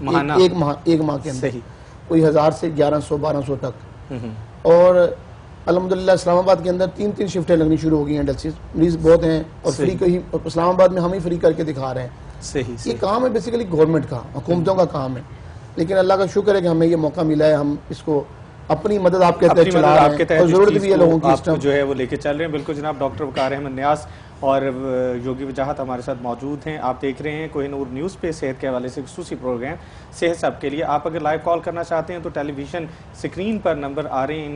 ماہانہ ایک ماہ کے اندر صحیح کوئی 1000 سے 1100-1200 تک. اور الحمدللہ اسلام آباد کے اندر 3 شفٹیں لگنی شروع ہو گئی ہیں ڈیلسس. مریض بہت ہیں اور فری کو ہی اسلام آباد میں ہم ہی فری کر کے دکھا رہے ہیں. صحیح یہ کام ہے بیسیکلی گورنمنٹ کا, حکومتوں کا کام ہے, لیکن اللہ کا شکر ہے کہ ہمیں یہ موقع ملا ہے, ہم اس کو اپنی مدد آپ کے تحت چلا رہے ہیں اور ضرورت بھی ہے لوگوں کی اس ٹائم جو ہے وہ لے کے چل رہے ہیں. بالکل جناب, ڈاکٹر وقار احمد نیاز اور یوگی وجاہت ہمارے ساتھ موجود ہیں. آپ دیکھ رہے ہیں کوہ نور نیوز پہ صحت کے حوالے سے خصوصی پروگرام صحت سب کے لیے. آپ اگر لائیو کال کرنا چاہتے ہیں تو ٹیلی ویژن اسکرین پر نمبر آ رہے ہیں,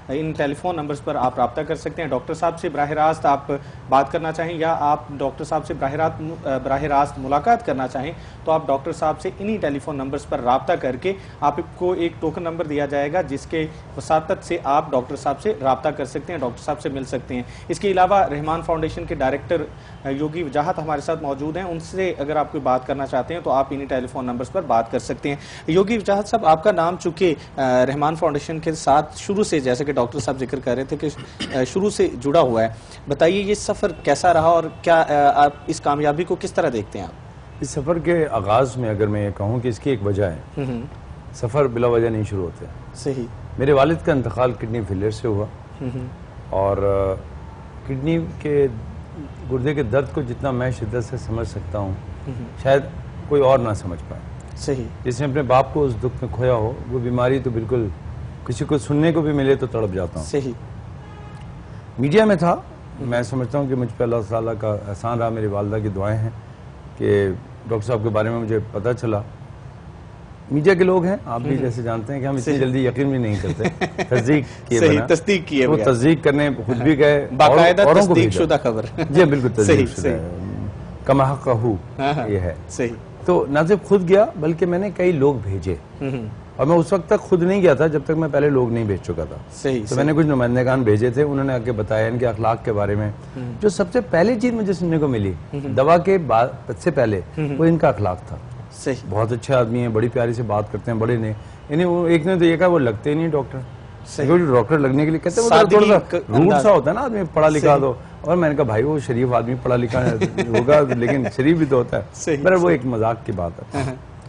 ان ٹیلی فون نمبرز پر آپ رابطہ کر سکتے ہیں. ڈاکٹر صاحب سے براہ راست آپ بات کرنا چاہیں یا آپ ڈاکٹر صاحب سے براہ راست ملاقات کرنا چاہیں تو آپ ڈاکٹر صاحب سے انہی ٹیلی فون نمبرز پر رابطہ کر کے آپ کو ایک ٹوکن نمبر دیا جائے گا جس کے وساطت سے آپ ڈاکٹر صاحب سے رابطہ کر سکتے ہیں, ڈاکٹر صاحب سے مل سکتے ہیں. اس کے علاوہ رحمان فاؤنڈیشن کے ڈائریکٹر یوگی وجاہت ہمارے ساتھ موجود ہیں, ان سے اگر آپ کوئی بات کرنا چاہتے ہیں تو آپ انہی ٹیلی فون نمبرز پر بات کر سکتے ہیں. یوگی وجاہت صاحب, آپ کا نام چونکہ رحمان فاؤنڈیشن کے ساتھ شروع سے, جیسے کہ ڈاکٹر صاحب ذکر کر رہے تھے کہ شروع سے جڑا ہوا ہے, بتائیے یہ سفر کیسا رہا اور کیا آپ اس کامیابی کو کس طرح دیکھتے ہیں آپ؟ اس سفر کے آغاز میں اگر میں یہ کہوں کہ اس کی ایک وجہ ہے, سفر بلا وجہ نہیں شروع ہوتے. صحیح. میرے والد کا انتقال کڈنی فیلئر سے ہوا اور کڈنی کے گردے کے درد کو جتنا میں شدت سے سمجھ سکتا ہوں شاید کوئی اور نہ سمجھ پائے. صحیح. جس نے اپنے باپ کو اس دکھ میں کھویا ہو, وہ بیماری تو بالکل کسی کو سننے کو بھی ملے تو تڑپ جاتا ہوں. صحیح. میڈیا میں تھا, میں سمجھتا ہوں کہ مجھ پہ اللہ تعالیٰ کا احسان رہا, میری والدہ کی دعائیں ہیں کہ ڈاکٹر صاحب کے بارے میں مجھے پتہ چلا. میڈیا کے لوگ ہیں, آپ بھی جیسے جانتے ہیں کہ ہم اتنی جلدی یقین بھی نہیں کرتے, تصدیق کیے وہ تصدیق کرنے خود بھی گئے, باقاعدہ تصدیق شدہ خبر. جی بالکل تصدیق شدہ, کما حق ہو یہ ہے. صحیح. تو نہ صرف خود گیا بلکہ میں نے کئی لوگ بھیجے, اور میں اس وقت تک خود نہیں گیا تھا جب تک میں پہلے لوگ نہیں بھیج چکا تھا. صحیح. تو میں نے کچھ نمائندگان بھیجے تھے, انہوں نے آگے بتایا ان کے اخلاق کے بارے میں. جو سب سے پہلی چیز مجھے سننے کو ملی دوا کے بعد سے پہلے, وہ ان کا اخلاق تھا. صحیح. بہت اچھے آدمی ہیں, بڑی پیاری سے بات کرتے ہیں, بڑے نے یعنی وہ ایک نے تو یہ کہا وہ لگتے نہیں ڈاکٹر. ڈاکٹر لگنے کے لیے کہتے ہیں وہ تھوڑا سا روڈ سا ہوتا ہے نا آدمی پڑھا لکھا تو, اور میں نے کہا بھائی وہ شریف آدمی پڑھا لکھا ہوگا لیکن شریف بھی تو ہوتا ہے. میرا وہ ایک مذاق کی بات ہے.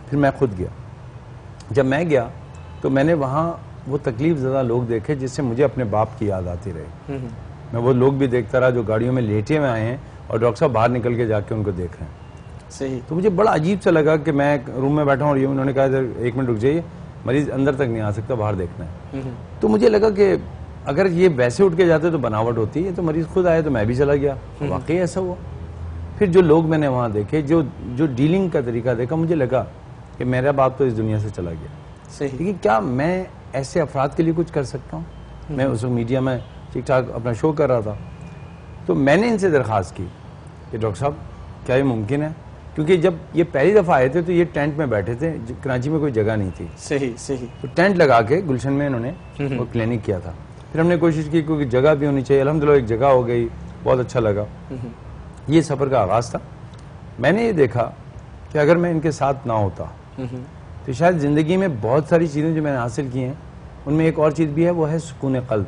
پھر میں خود گیا. جب میں گیا تو میں نے وہاں وہ تکلیف زدہ لوگ دیکھے جس سے مجھے اپنے باپ کی یاد آتی رہی. میں وہ لوگ بھی دیکھتا رہا جو گاڑیوں میں لیٹے ہوئے آئے ہیں اور ڈاکٹر صاحب باہر نکل کے جا کے ان کو دیکھ رہے ہیں. صحیح. تو مجھے بڑا عجیب سا لگا کہ میں روم میں بیٹھا ہوں اور یہ انہوں نے کہا ایک منٹ رک جائیے, مریض اندر تک نہیں آ سکتا, باہر دیکھنا ہے. تو مجھے لگا کہ اگر یہ ویسے اٹھ کے جاتے تو بناوٹ ہوتی ہے, تو مریض خود آئے تو میں بھی چلا گیا. واقعی ایسا ہوا. پھر جو لوگ میں نے وہاں دیکھے, جو ڈیلنگ کا طریقہ دیکھا, مجھے لگا کہ میرا باپ تو اس دنیا سے چلا گیا. صحیح. لیکن کیا میں ایسے افراد کے لیے کچھ کر سکتا ہوں؟ میں اس وقت میڈیا میں ٹھیک ٹھاک اپنا شو کر رہا تھا, تو میں نے ان سے درخواست کی کہ ڈاکٹر صاحب کیا یہ ممکن ہے, کیونکہ جب یہ پہلی دفعہ آئے تھے تو یہ ٹینٹ میں بیٹھے تھے, کراچی میں کوئی جگہ نہیں تھی. صحیح. صحیح. تو ٹینٹ لگا کے گلشن میں انہوں نے وہ کلینک کیا تھا. پھر ہم نے کوشش کی کیونکہ جگہ بھی ہونی چاہیے, الحمدللہ ایک جگہ ہو گئی, بہت اچھا لگا. یہ سفر کا آغاز تھا. میں نے یہ دیکھا کہ اگر میں ان کے ساتھ نہ ہوتا تو شاید زندگی میں بہت ساری چیزیں جو میں نے حاصل کی ہیں ان میں ایک اور چیز بھی ہے, وہ ہے سکون قلب.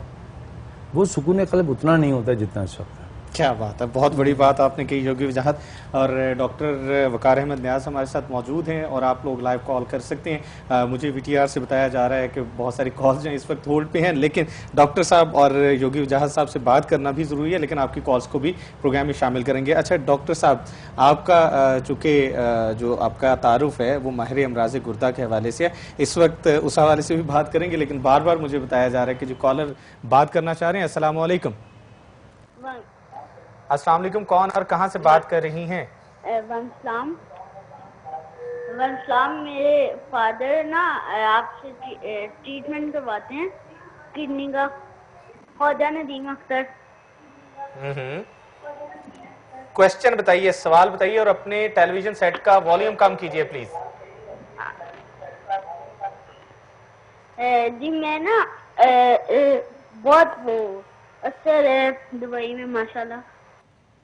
وہ سکون قلب اتنا نہیں ہوتا جتنا اس وقت ہے. کیا بات ہے, بہت بڑی بات آپ نے کی یوگی وجاہت. اور ڈاکٹر وقار احمد نیاز ہمارے ساتھ موجود ہیں اور آپ لوگ لائیو کال کر سکتے ہیں. مجھے وی ٹی آر سے بتایا جا رہا ہے کہ بہت ساری کالز جو اس وقت ہولڈ پہ ہیں, لیکن ڈاکٹر صاحب اور یوگی وجاہت صاحب سے بات کرنا بھی ضروری ہے, لیکن آپ کی کالز کو بھی پروگرام میں شامل کریں گے. اچھا ڈاکٹر صاحب, آپ کا چونکہ جو آپ کا تعارف ہے وہ ماہر امراض گردہ کے حوالے سے ہے, اس وقت اس حوالے سے بھی بات کریں گے, لیکن بار بار مجھے بتایا جا رہا ہے کہ جو کالر بات کرنا چاہ رہے ہیں. السلام علیکم. السلام علیکم, کون اور کہاں سے بات کر رہی ہیں؟ ونسلام, میرے فادر نا آپ سے ٹریٹمنٹ کرواتے ہیں کڈنی کا. خواجہ ندیم اختر. کوشچن بتائیے, سوال بتائیے, اور اپنے ٹیلی ویژن سیٹ کا والیوم کم کیجئے پلیز. جی میں نا بہت اثر ہے دبئی میں ماشاءاللہ.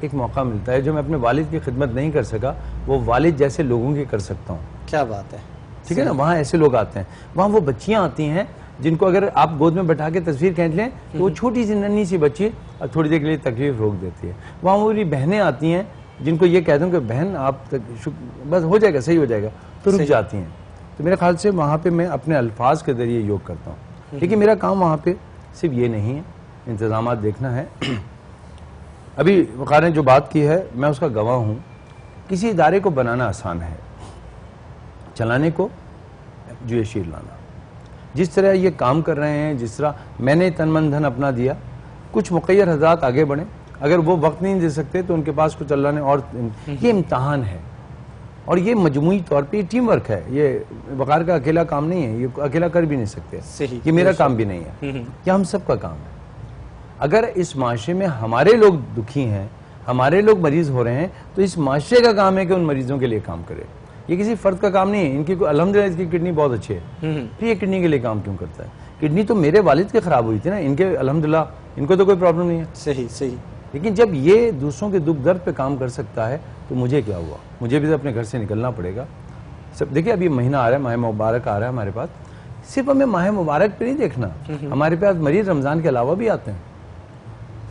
ایک موقع ملتا ہے جو میں اپنے والد کی خدمت نہیں کر سکا وہ والد جیسے لوگوں کی کر سکتا ہوں. کیا بات ہے. ٹھیک ہے نا. وہاں ایسے لوگ آتے ہیں, وہاں وہ بچیاں آتی ہیں جن کو اگر آپ گود میں بٹھا کے تصویر کھینچ لیں تو وہ چھوٹی سی ننھی سی بچی اور تھوڑی دیر کے لیے تکلیف روک دیتی ہے. وہاں وہ میری بہنیں آتی ہیں جن کو یہ کہتا ہوں کہ بہن آپ بس ہو جائے گا, صحیح ہو جائے گا, تو رک جاتی ہیں. تو میرے خیال سے وہاں پہ میں اپنے الفاظ کے ذریعے یوگ کرتا ہوں. لیکن میرا کام وہاں پہ صرف یہ نہیں ہے, انتظامات دیکھنا ہے. ابھی وقار نے جو بات کی ہے میں اس کا گواہ ہوں. کسی ادارے کو بنانا آسان ہے, چلانے کو جو یہ شیر لانا. جس طرح یہ کام کر رہے ہیں, جس طرح میں نے تن من دھن اپنا دیا, کچھ مقیر حضرات آگے بڑھیں, اگر وہ وقت نہیں دے سکتے تو ان کے پاس کچھ اللہ نے اور. یہ امتحان ہے اور یہ مجموعی طور پہ ٹیم ورک ہے. یہ وقار کا اکیلا کام نہیں ہے, یہ اکیلا کر بھی نہیں سکتے, یہ میرا کام بھی نہیں ہے, یہ ہم سب کا کام ہے. اگر اس معاشرے میں ہمارے لوگ دکھی ہیں, ہمارے لوگ مریض ہو رہے ہیں, تو اس معاشرے کا کام ہے کہ ان مریضوں کے لیے کام کرے. یہ کسی فرد کا کام نہیں ہے. ان کی الحمدللہ اس کی کڈنی بہت اچھی ہے, پھر یہ کڈنی کے لیے کام کیوں کرتا ہے؟ کڈنی تو میرے والد کی خراب ہوئی تھی نا, ان کے الحمدللہ ان کو تو کوئی پرابلم نہیں ہے. صحیح. لیکن جب یہ دوسروں کے دکھ درد پہ کام کر سکتا ہے تو مجھے کیا ہوا؟ مجھے بھی تو اپنے گھر سے نکلنا پڑے گا. سب دیکھیں ابھی مہینہ آ رہا ہے, ماہ مبارک آ رہا ہے ہمارے پاس. صرف ہمیں ماہ مبارک پہ نہیں دیکھنا, ہمارے پاس مریض رمضان کے علاوہ بھی آتے ہیں.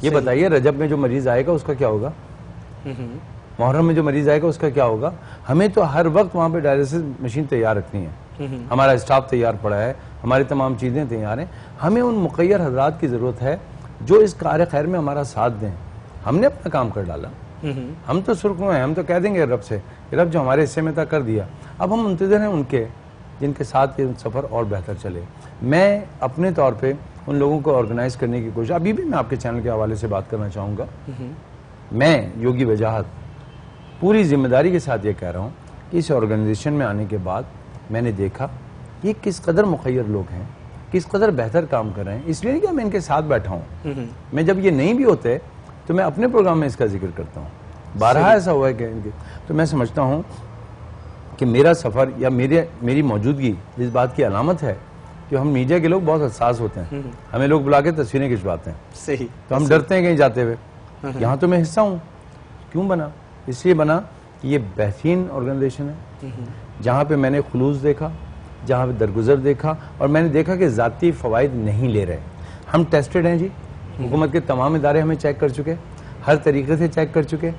یہ بتائیے رجب میں جو مریض آئے گا اس کا کیا ہوگا, محرم میں جو مریض آئے گا اس کا کیا ہوگا. ہمیں تو ہر وقت وہاں پہ ڈائلیسس مشین تیار رکھنی ہے, ہمارا اسٹاف تیار پڑا ہے, ہماری تمام چیزیں تیار ہیں. ہمیں ان مقیر حضرات کی ضرورت ہے جو اس کار خیر میں ہمارا ساتھ دیں. ہم نے اپنا کام کر ڈالا, ہم تو سرخرو ہیں, ہم تو کہہ دیں گے رب سے, رب جو ہمارے حصے میں تھا کر دیا. اب ہم منتظر ہیں ان کے جن کے ساتھ یہ سفر اور بہتر چلے. میں اپنے طور پہ ان لوگوں کو آرگنائز کرنے کی کوشش, ابھی بھی میں آپ کے چینل کے حوالے سے بات کرنا چاہوں گا. میں یوگی وجاہت پوری ذمہ داری کے ساتھ یہ کہہ رہا ہوں کہ اس آرگنائزیشن میں آنے کے بعد میں نے دیکھا یہ کس قدر مخیر لوگ ہیں, کس قدر بہتر کام کر رہے ہیں. اس لیے نہیں کہ میں ان کے ساتھ بیٹھا ہوں, میں جب یہ نہیں بھی ہوتے تو میں اپنے پروگرام میں اس کا ذکر کرتا ہوں. بارہا ایسا ہوا ہے کہ تو میں سمجھتا ہوں کہ میرا سفر یا میری موجودگی اس بات کی علامت ہے کہ ہم میڈیا کے لوگ بہت حساس ہوتے ہیں. ہمیں لوگ بلا کے تصویریں کھنچواتے ہیں, تو ہم ڈرتے ہیں کہیں جاتے ہوئے. یہاں تو میں حصہ ہوں. کیوں بنا؟ اس لیے بنا کہ یہ بہترین آرگنائزیشن ہے جہاں پہ میں نے خلوص دیکھا, جہاں پہ درگزر دیکھا, اور میں نے دیکھا کہ ذاتی فوائد نہیں لے رہے. ہم ٹیسٹڈ ہیں جی, حکومت کے تمام ادارے ہمیں چیک کر چکے, ہر طریقے سے چیک کر چکے.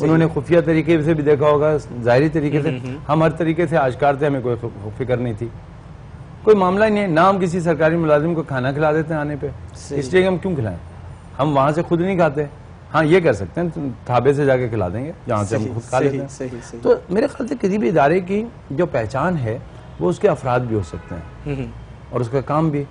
انہوں نے خفیہ طریقے سے بھی دیکھا ہوگا, ظاہری طریقے سے. ہم ہر طریقے سے آشکار تھے, ہمیں کوئی فکر نہیں تھی, کوئی معاملہ ہی نہیں ہے. نہ ہم کسی سرکاری ملازم کو کھانا کھلا دیتے ہیں آنے پہ, اس لیے ہم کیوں کھلائیں؟ ہم وہاں سے خود نہیں کھاتے. ہاں یہ کر سکتے ہیں, تھابے سے جا کے کھلا دیں گے جہاں سے ہم خود کھا لیتے ہیں. تو میرے خیال سے کسی بھی ادارے کی جو پہچان ہے وہ اس کے افراد بھی ہو سکتے ہیں, اور اس کا کام بھی.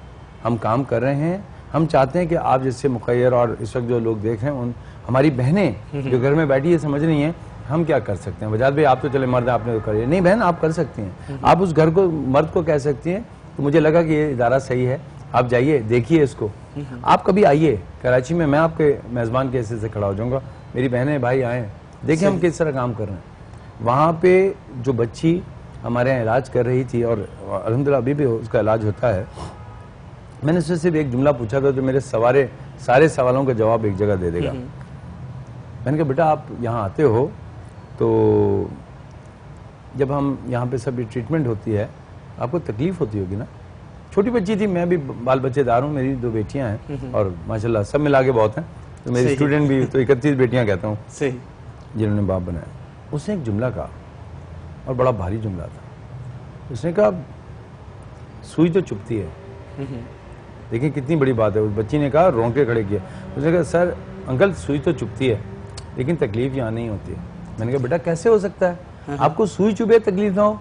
ہم کام کر رہے ہیں. ہم چاہتے ہیں کہ آپ جس سے مخیر اور اس وقت جو لوگ دیکھ رہے ہیں, ان ہماری بہنیں جو گھر میں بیٹھی یہ سمجھ رہی ہیں ہم کیا کر سکتے ہیں. وجاد بھائی آپ تو چلے مرد ہیں, آپ نے تو کر لیا. نہیں بہن, آپ کر سکتی ہیں. آپ اس گھر کو مرد کو کہہ سکتی ہیں. تو مجھے لگا کہ یہ ادارہ صحیح ہے, آپ جائیے دیکھیے اس کو. آپ کبھی آئیے کراچی میں آپ کے میزبان کے حصے سے کھڑا ہو جاؤں گا. میری بہنیں بھائی آئیں, دیکھیں ہم کس طرح کام کر رہے ہیں. وہاں پہ جو بچی ہمارے یہاں علاج کر رہی تھی, اور الحمدللہ ابھی بھی اس کا علاج ہوتا ہے, میں نے اس سے صرف ایک جملہ پوچھا تھا تو میرے سارے سوالوں کا جواب ایک جگہ دے دے گا. میں نے کہا بیٹا آپ یہاں آتے ہو تو جب ہم یہاں پہ سب ٹریٹمنٹ ہوتی ہے آپ کو تکلیف ہوتی ہوگی نا. چھوٹی بچی تھی, میں بھی بال بچے دار ہوں, میری 2 بیٹیاں ہیں, اور ماشاءاللہ سب ملا کے بہت ہیں. تو میری اسٹوڈنٹ بھی تو 31 بیٹیاں کہتا ہوں جنہوں نے باپ بنایا. اس نے ایک جملہ کہا, اور بڑا بھاری جملہ تھا. اس نے کہا سوئی تو چبھتی ہے. دیکھیں کتنی بڑی بات ہے. اس بچی نے کہا, رونکے کھڑے کیے. اس نے کہا سر انکل سوئی تو چبھتی ہے لیکن تکلیف یہاں نہیں ہوتی ہے. میں نے کہا بیٹا کیسے ہو سکتا ہے, آپ کو سوئی چبھے تکلیف نہ ہو؟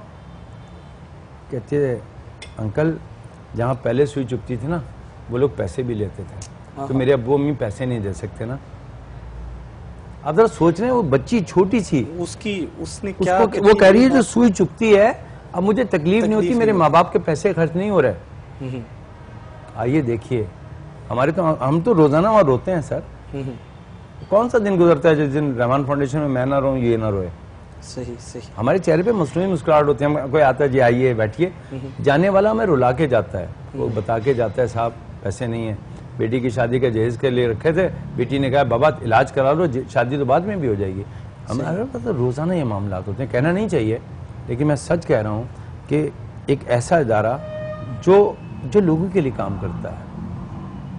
کہتے ہیں انکل جہاں پہلے سوئی چبھتی تھی نا وہ لوگ پیسے بھی لیتے تھے, تو میرے ابو امی پیسے نہیں دے سکتے نا. آپ ذرا سوچ رہے ہیں, وہ بچی چھوٹی سی, اس نے کیا, وہ کہہ رہی ہے جو سوئی چبھتی ہے اب مجھے تکلیف نہیں ہوتی, میرے ماں باپ کے پیسے خرچ نہیں ہو رہے. آئیے دیکھیے, ہم تو روزانہ وہاں روتے ہیں سر. کون سا دن گزرتا ہے جس دن رحمان فاؤنڈیشن میں میں نہ رہوں, یہ نہ روئے. صحیح. ہمارے چہرے پہ مصنوعی مسکراہٹ ہوتی ہے. کوئی آتا ہے جی آئیے بیٹھیے, جانے والا ہمیں رلا کے جاتا ہے, وہ بتا کے جاتا ہے صاحب پیسے نہیں ہیں. بیٹی کی شادی کا جہیز کے لیے رکھے تھے, بیٹی نے کہا بابا علاج کرا لو, شادی تو بعد میں بھی ہو جائے گی. ہمارے پاس روزانہ یہ معاملات ہوتے ہیں, کہنا نہیں چاہیے لیکن میں سچ کہہ رہا ہوں کہ ایک ایسا ادارہ جو لوگوں کے لیے کام کرتا ہے,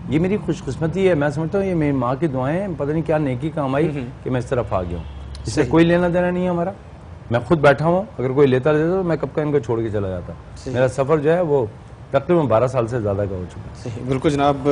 یہ میری خوش قسمتی ہے. میں سمجھتا ہوں یہ میری ماں کی دعائیں ہیں, پتہ نہیں کیا نیکی کام آئی کہ میں اس طرف آ گیا ہوں. اس سے کوئی لینا دینا نہیں ہے ہمارا. میں خود بیٹھا ہوں, اگر کوئی لیتا تو میں کب کا ان کو چھوڑ کے چلا جاتا. میرا سفر جو ہے وہ تقریباً 12 سال سے زیادہ کا ہو چکا ہے. بالکل جناب,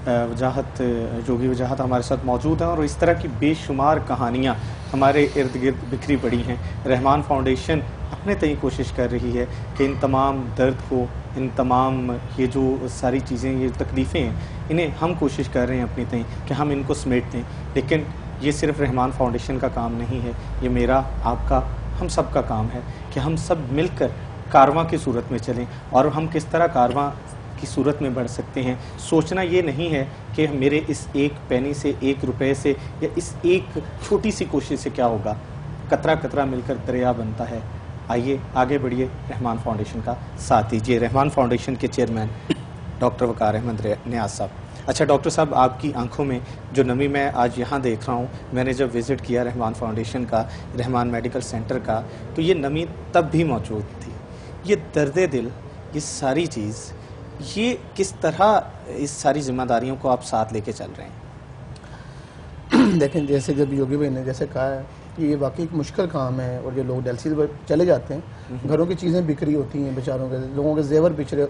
وجاہت جوگی وجاہت ہمارے ساتھ موجود ہیں اور اس طرح کی بے شمار کہانیاں ہمارے ارد گرد بکھری پڑی ہیں. رحمان فاؤنڈیشن اپنے تئیں کوشش کر رہی ہے کہ ان تمام درد کو, ان تمام یہ جو ساری چیزیں, یہ تکلیفیں ہیں, انہیں ہم کوشش کر رہے ہیں اپنی تئیں کہ ہم ان کو سمیٹ دیں. لیکن یہ صرف رحمان فاؤنڈیشن کا کام نہیں ہے, یہ میرا, آپ کا, ہم سب کا کام ہے کہ ہم سب مل کر کارواں کی صورت میں چلیں. اور ہم کس طرح کارواں کی صورت میں بڑھ سکتے ہیں, سوچنا یہ نہیں ہے کہ میرے اس ایک پینی سے, 1 روپے سے, یا اس ایک چھوٹی سی کوشش سے کیا ہوگا. قطرہ قطرہ مل کر دریا بنتا ہے. آئیے آگے بڑھیے, رحمان فاؤنڈیشن کا ساتھ دیجیے. رحمان فاؤنڈیشن کے چیئرمین ڈاکٹر وقار احمد نیاز صاحب. اچھا ڈاکٹر صاحب, آپ کی آنکھوں میں جو نمی میں آج یہاں دیکھ رہا ہوں, میں نے جب وزٹ کیا رحمان فاؤنڈیشن کا, رحمان میڈیکل سینٹر کا, تو یہ نمی تب بھی موجود تھی. یہ درد دل, یہ ساری چیز, یہ کس طرح اس ساری ذمہ داریوں کو آپ ساتھ لے کے چل رہے ہیں؟ دیکھیں, جیسے جب یوگی بھائی نے جیسے کہا ہے کہ یہ واقعی ایک مشکل کام ہے, اور جو لوگ ڈیالسس پر چلے جاتے ہیں, گھروں کی چیزیں بکھری ہوتی ہیں بیچاروں کے, لوگوں کے زیور بکھرے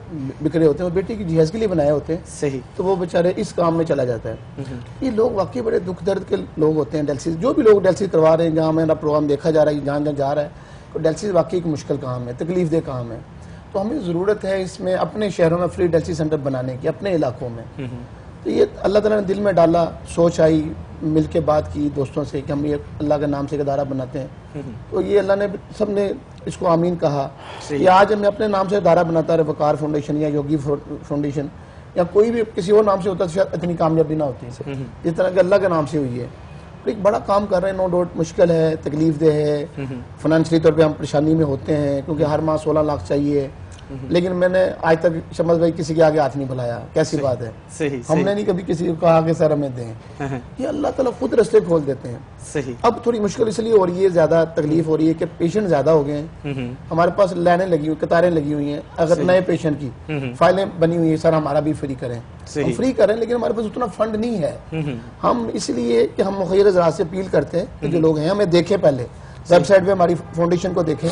ہوتے ہیں, اور بیٹی کی جہیز کے لیے بنائے ہوتے ہیں, صحیح, تو وہ بیچارے اس کام میں چلا جاتا ہے. یہ لوگ واقعی بڑے دکھ درد کے لوگ ہوتے ہیں. ڈیالسس, جو بھی لوگ ڈیالسس کروا رہے ہیں, جہاں میرا پروگرام دیکھا جا رہا ہے, جہاں جہاں جا رہا ہے, تو ڈیالسس واقعی ایک مشکل کام ہے, تکلیف دہ کام ہے. تو ہمیں ضرورت ہے اس میں اپنے شہروں میں فری ڈیالسس سینٹر بنانے کی, اپنے علاقوں میں. تو یہ اللہ تعالیٰ نے دل میں ڈالا, سوچ آئی, مل کے بات کی دوستوں سے کہ ہم یہ اللہ کے نام سے ایک ادارہ بناتے ہیں. تو یہ اللہ نے, سب نے اس کو آمین کہا کہ آج ہمیں اپنے نام سے ادارہ بناتا ہے, وقار فاؤنڈیشن یا یوگی فاؤنڈیشن یا کوئی بھی کسی اور نام سے ہوتا تو شاید اتنی کامیابی نہ ہوتی, جس طرح کہ اللہ کے نام سے ہوئی ہے. ایک بڑا کام کر رہے ہیں, نو ڈاؤٹ مشکل ہے, تکلیف دہ ہے, فائنینشلی طور پہ ہم پریشانی میں ہوتے ہیں کیونکہ ہر ماہ 16 لاکھ چاہیے. لیکن میں نے آج تک شمس بھائی کسی کے آگے ہاتھ نہیں بلایا. کیسی بات ہے, ہم نے نہیں کبھی کسی کو کہا کہ سر ہمیں دیں. یہ اللہ تعالیٰ خود رستے کھول دیتے ہیں. صحیح. اب تھوڑی مشکل اس لیے ہو رہی ہے, زیادہ تکلیف ہو رہی ہے کہ پیشنٹ زیادہ ہو گئے ہیں. ہمارے پاس لائنیں لگی ہوئی, قطاریں لگی ہوئی ہیں. اگر نئے پیشنٹ کی فائلیں بنی ہوئی ہیں, سر ہمارا بھی فری کریں, ہم فری کریں, لیکن ہمارے پاس اتنا فنڈ نہیں ہے. ہم اس لیے کہ ہم مخیر ذرات سے اپیل کرتے ہیں کہ جو لوگ ہیں ہمیں دیکھیں, پہلے ویب سائٹ پہ ہماری فاؤنڈیشن کو دیکھیں,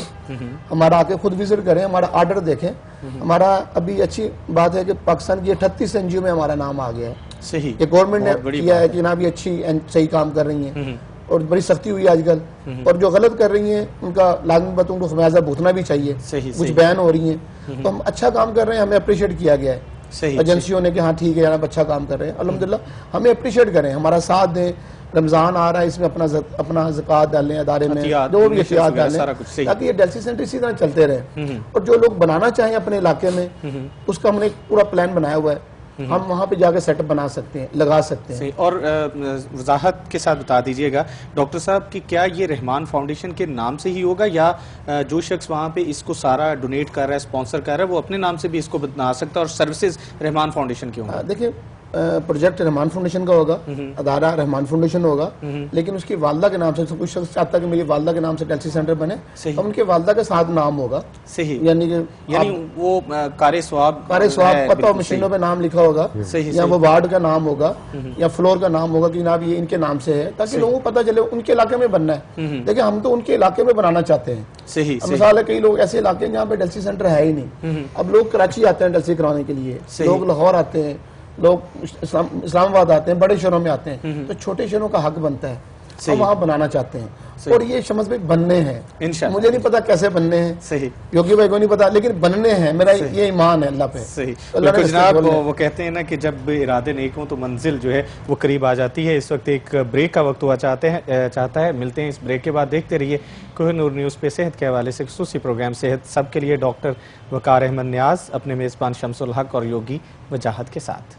ہمارا آ کے خود وزٹ کریں, ہمارا آرڈر دیکھیں. ہمارا ابھی اچھی بات ہے کہ پاکستان کی 38 NGO میں ہمارا نام آ گیا ہے. صحیح, یہ گورنمنٹ نے کیا ہے کہ جناب یہ اچھی صحیح کام کر رہی ہیں, اور بڑی سختی ہوئی آج کل, اور جو غلط کر رہی ہیں ان کا لازمی بات, ان کو خمیازہ بھگتنا بھی چاہیے. کچھ بیان ہو رہی ہیں, تو ہم اچھا کام کر رہے ہیں, ہمیں اپریشیٹ کیا گیا ہے ایجنسیوں نے کہ ہاں ٹھیک ہے جناب اچھا کام کر رہے ہیں. الحمدللہ ہمیں اپریشیٹ کریں, ہمارا ساتھ دیں. رمضان آ رہا ہے, اس میں اپنا زکوٰۃ ڈالیں ادارے میں, جو بھی احتیاط ڈالیں, تاکہ یہ ڈیالسس سینٹر اسی طرح چلتے رہے. اور جو لوگ بنانا چاہیں اپنے علاقے میں, اس کا ہم نے پورا پلان بنایا ہوا ہے, ہم وہاں پہ جا کے سیٹ اپ بنا سکتے ہیں, لگا سکتے ہیں. اور وضاحت کے ساتھ بتا دیجئے گا ڈاکٹر صاحب کہ کیا یہ رحمان فاؤنڈیشن کے نام سے ہی ہوگا, یا جو شخص وہاں پہ اس کو سارا ڈونیٹ کر رہا ہے, اسپانسر کر رہا ہے, وہ اپنے نام سے بھی اس کو بنا سکتا ہے, اور سروسز رحمان فاؤنڈیشن کی ہوں گی؟ دیکھیں, پروجیکٹ رحمان فاؤنڈیشن کا ہوگا, ادارہ رحمان فاؤنڈیشن ہوگا, لیکن اس کی والدہ کے نام سے, کچھ شخص چاہتا ہے کہ میری والدہ کے نام سے ڈیالسس سینٹر بنے, تو ان کے والدہ کے ساتھ نام ہوگا. صحیح, یعنی وہ کار ثواب پتہ ہو, مشینوں پہ نام لکھا ہوگا, یا وہ وارڈ کا نام ہوگا, یا فلور کا نام ہوگا کہ جناب یہ ان کے نام سے ہے, تاکہ لوگوں کو پتہ چلے ان کے علاقے میں بننا ہے. دیکھیں ہم تو ان کے علاقے میں بنانا چاہتے ہیں. مثال ہے, کئی لوگ ایسے علاقے ہیں جہاں پہ ڈیالسس سینٹر ہے ہی نہیں. اب لوگ کراچی آتے ہیں ڈیالسس کرانے کے لیے, لوگ لاہور آتے ہیں, لوگ اسلام آباد آتے ہیں, بڑے شہروں میں آتے ہیں, تو چھوٹے شہروں کا حق بنتا ہے, ہم وہاں بنانا چاہتے ہیں. اور یہ شمس بھائی بننے ہیں, مجھے نہیں پتا کیسے بننے ہیں, یوگی بھائی کو نہیں پتا, لیکن بننے ہیں. میرا یہ ایمان ہے اللہ پہ. صحیح, بالکل جناب. وہ کہتے ہیں نا کہ جب ارادے نیک ہوں تو منزل جو ہے وہ قریب آ جاتی ہے. اس وقت ایک بریک کا وقت ہوا چاہتا ہے. ملتے ہیں اس بریک کے بعد. دیکھتے رہیے کوہ نور نیوز پہ صحت کے حوالے سے خصوصی پروگرام صحت سب کے لیے, ڈاکٹر وقار احمد نیاز اپنے میزبان شمس الحق اور یوگی وجاہت کے ساتھ.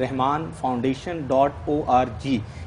rahmanfoundation.org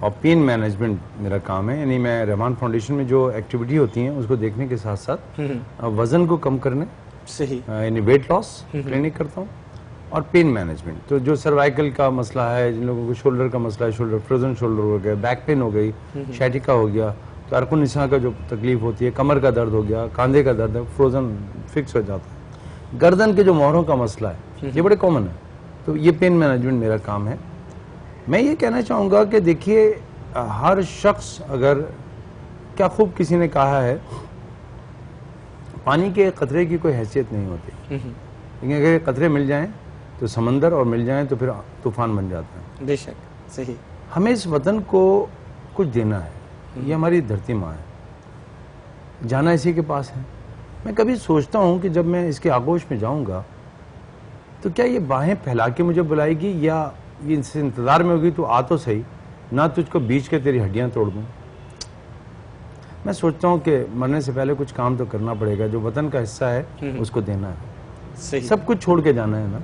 اور پین مینجمنٹ میرا کام ہے. یعنی میں رحمان فاؤنڈیشن میں جو ایکٹیویٹی ہوتی ہیں اس کو دیکھنے کے ساتھ ساتھ وزن کو کم کرنے, یعنی ویٹ لاس کلینک کرتا ہوں, اور پین مینجمنٹ. تو جو سروائکل کا مسئلہ ہے, جن لوگوں کو شولڈر کا مسئلہ ہے, شولڈر فروزن شولڈر ہو گیا, بیک پین ہو گئی, شیٹیکا ہو گیا, تو ارکن نساء کا جو تکلیف ہوتی ہے, کمر کا درد ہو گیا, کاندھے کا درد ہے, فروزن فکس ہو جاتا ہے, گردن کے جو موہروں کا مسئلہ ہے یہ بڑے کامن ہے. تو یہ پین مینجمنٹ میرا کام ہے. میں یہ کہنا چاہوں گا کہ دیکھیے ہر شخص, اگر کیا خوب کسی نے کہا ہے, پانی کے قطرے کی کوئی حیثیت نہیں ہوتی, لیکن اگر قطرے مل جائیں تو سمندر, اور مل جائیں تو پھر طوفان بن جاتا ہے. بے شک, صحیح. ہمیں اس وطن کو کچھ دینا ہے, یہ ہماری دھرتی ماں ہے, جانا اسی کے پاس ہے. میں کبھی سوچتا ہوں کہ جب میں اس کے آغوش میں جاؤں گا تو کیا یہ باہیں پھیلا کے مجھے بلائے گی, یا یہ اس انتظار میں ہوگی تو آ تو صحیح, نہ تجھ کو بیچ کے تیری ہڈیاں توڑ دوں. میں سوچتا ہوں کہ مرنے سے پہلے کچھ کام تو کرنا پڑے گا, جو وطن کا حصہ ہے اس کو دینا ہے. سب کچھ چھوڑ کے جانا ہے نا,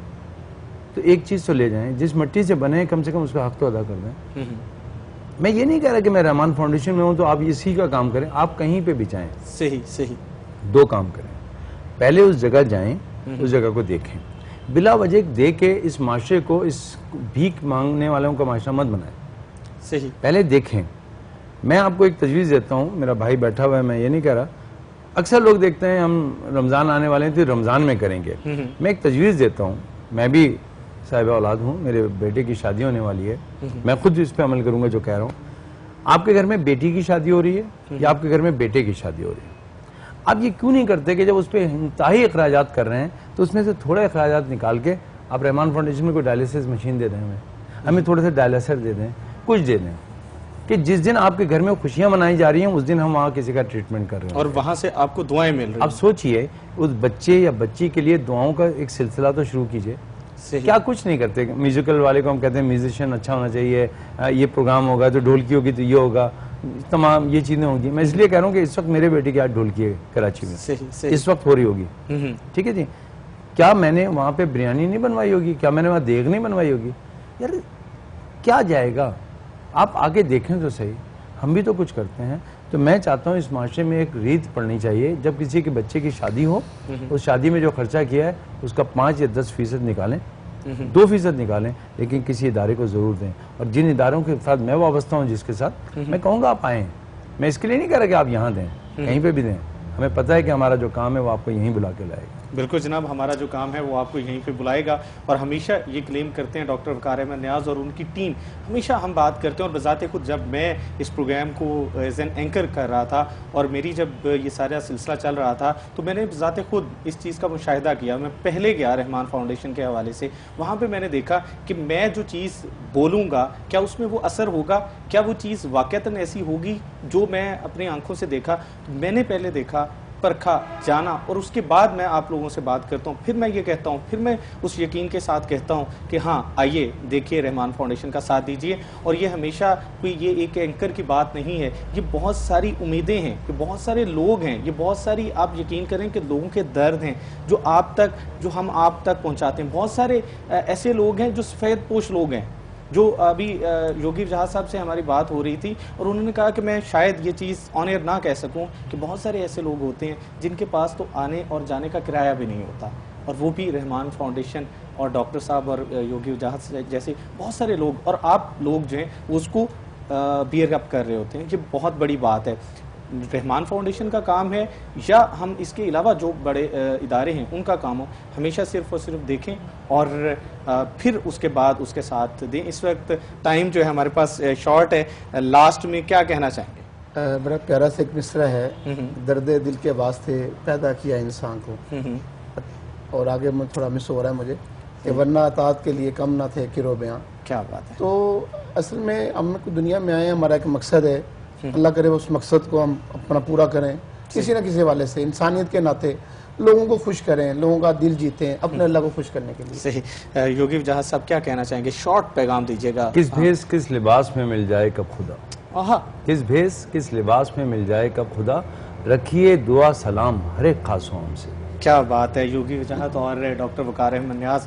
تو ایک چیز تو لے جائیں, جس مٹی سے بنے کم سے کم اس کا حق تو ادا کر دیں. میں یہ نہیں کہہ رہا کہ میں رحمان فاؤنڈیشن میں ہوں تو آپ اسی کا کام کریں, آپ کہیں پہ بھی جائیں, صحیح, دو کام کریں. پہلے اس جگہ جائیں, اس جگہ کو دیکھیں, بلا وجہ دے کے اس معاشرے کو, اس بھیک مانگنے والوں کا معاشرہ مت بنائیں. صحیح, پہلے دیکھیں. میں آپ کو ایک تجویز دیتا ہوں, میرا بھائی بیٹھا ہوا ہے, میں یہ نہیں کہہ رہا, اکثر لوگ دیکھتے ہیں ہم رمضان آنے والے ہیں تو رمضان میں کریں گے. میں ایک تجویز دیتا ہوں, میں بھی صاحب اولاد ہوں, میرے بیٹے کی شادی ہونے والی ہے, میں خود اس پہ عمل کروں گا جو کہہ رہا ہوں. آپ کے گھر میں بیٹی کی شادی ہو رہی ہے یا آپ کے گھر میں بیٹے کی شادی ہو رہی ہے, آپ یہ کیوں نہیں کرتے کہ جب اس پہ انتہائی اخراجات کر رہے ہیں تو اس میں سے تھوڑے اخراجات نکال کے آپ رحمان فاؤنڈیشن میں کوئی ڈائلیسس مشین دے دیں, ہمیں تھوڑے سے ڈائلیسر دے دیں, کچھ دے دیں, کہ جس دن آپ کے گھر میں خوشیاں منائی جا رہی ہیں اس دن ہم وہاں کسی کا ٹریٹمنٹ کر رہے ہیں, اور وہاں سے آپ کو دعائیں مل رہی ہیں. اب سوچئے اس بچے یا بچی کے لیے دعاؤں کا ایک سلسلہ تو شروع کیجئے. کیا کچھ نہیں کرتے. میوزیکل والے کو ہم کہتے ہیں میوزیشین اچھا ہونا چاہیے, یہ پروگرام ہوگا تو ڈھولکی ہوگی تو یہ ہوگا, تمام یہ چیزیں ہوں گی. میں اس لیے کہہ رہا ہوں کہ اس وقت میرے بیٹے کی آج ڈھولکی ہے کراچی میں, اس وقت ہو رہی ہوگی, ٹھیک ہے جی. کیا میں نے وہاں پہ بریانی نہیں بنوائی ہوگی, کیا میں نے وہاں دیگ نہیں بنوائی ہوگی؟ یار کیا جائے گا, آپ آگے دیکھیں تو صحیح, ہم بھی تو کچھ کرتے ہیں. تو میں چاہتا ہوں اس معاشرے میں ایک ریت پڑنی چاہیے, جب کسی کے بچے کی شادی ہو, اس شادی میں جو خرچہ کیا ہے اس کا 5 یا 10% نکالیں, 2% نکالیں, لیکن کسی ادارے کو ضرور دیں. اور جن اداروں کے ساتھ میں وابستہ ہوں, جس کے ساتھ میں کہوں گا آپ آئیں, میں اس کے لیے نہیں کہہ رہا کہ آپ یہاں دیں, کہیں پہ بھی دیں. ہمیں پتہ ہے کہ ہمارا جو کام ہے وہ آپ کو یہیں بلا کے لائے گا. بالکل جناب, ہمارا جو کام ہے وہ آپ کو یہیں پہ بلائے گا. اور ہمیشہ یہ کلیم کرتے ہیں ڈاکٹر وقار احمد نیاز اور ان کی ٹیم, ہمیشہ ہم بات کرتے ہیں. اور بذات خود جب میں اس پروگرام کو ایز این اینکر کر رہا تھا اور میری جب یہ سارا سلسلہ چل رہا تھا تو میں نے بذات خود اس چیز کا مشاہدہ کیا. میں پہلے گیا رحمان فاؤنڈیشن کے حوالے سے, وہاں پہ میں نے دیکھا کہ میں جو چیز بولوں گا کیا اس میں وہ اثر ہوگا, کیا وہ چیز واقعتاً ایسی ہوگی جو میں اپنی آنکھوں سے دیکھا. میں نے پہلے دیکھا, پرکھا, جانا, اور اس کے بعد میں آپ لوگوں سے بات کرتا ہوں. پھر میں یہ کہتا ہوں, پھر میں اس یقین کے ساتھ کہتا ہوں کہ ہاں آئیے دیکھیے رحمان فاؤنڈیشن کا ساتھ دیجیے. اور یہ ہمیشہ کوئی یہ ایک اینکر کی بات نہیں ہے, یہ بہت ساری امیدیں ہیں, یہ بہت سارے لوگ ہیں, یہ بہت ساری آپ یقین کریں کہ لوگوں کے درد ہیں جو آپ تک, جو ہم آپ تک پہنچاتے ہیں. بہت سارے ایسے لوگ ہیں جو سفید پوش لوگ ہیں, جو ابھی یوگی وجاہت صاحب سے ہماری بات ہو رہی تھی اور انہوں نے کہا کہ میں شاید یہ چیز آن ایئر نہ کہہ سکوں کہ بہت سارے ایسے لوگ ہوتے ہیں جن کے پاس تو آنے اور جانے کا کرایہ بھی نہیں ہوتا, اور وہ بھی رحمان فاؤنڈیشن اور ڈاکٹر صاحب اور یوگی وجاہت جیسے بہت سارے لوگ, اور آپ لوگ جو ہیں اس کو بیئر اپ کر رہے ہوتے ہیں. یہ بہت بڑی بات ہے. رحمان فاؤنڈیشن کا کام ہے یا ہم اس کے علاوہ جو بڑے ادارے ہیں ان کا کام ہو, ہمیشہ صرف اور صرف دیکھیں اور پھر اس کے بعد اس کے ساتھ دیں. اس وقت ٹائم جو ہے ہمارے پاس شارٹ ہے, لاسٹ میں کیا کہنا چاہیں گے؟ بڑا پیارا سے ایک مصرع ہے, درد دل کے واسطے پیدا کیا انسان کو, اور آگے میں تھوڑا مس ہو رہا ہے مجھے, کہ ورنہ اطاعت کے لیے کم نہ تھے کرو بیاں. کیا بات ہے. تو اصل میں ہم دنیا میں آئے ہیں, ہمارا ایک مقصد ہے, اللہ کرے اس مقصد کو ہم اپنا پورا کریں کسی نہ کسی والے سے, انسانیت کے ناطے لوگوں کو خوش کریں, لوگوں کا دل جیتیں اپنے اللہ کو خوش کرنے کے لیے. صحیح. یوگی وجاہت صاحب کیا کہنا چاہیں گے, شارٹ پیغام دیجیے گا. کس بھیس کس لباس میں مل جائے کب خدا, کس بھیس کس لباس میں مل جائے کب خدا, رکھیے دعا سلام ہر ایک خاص ہم سے. کیا بات ہے. یوگی وجاہت اور ڈاکٹر وقار احمد نیاز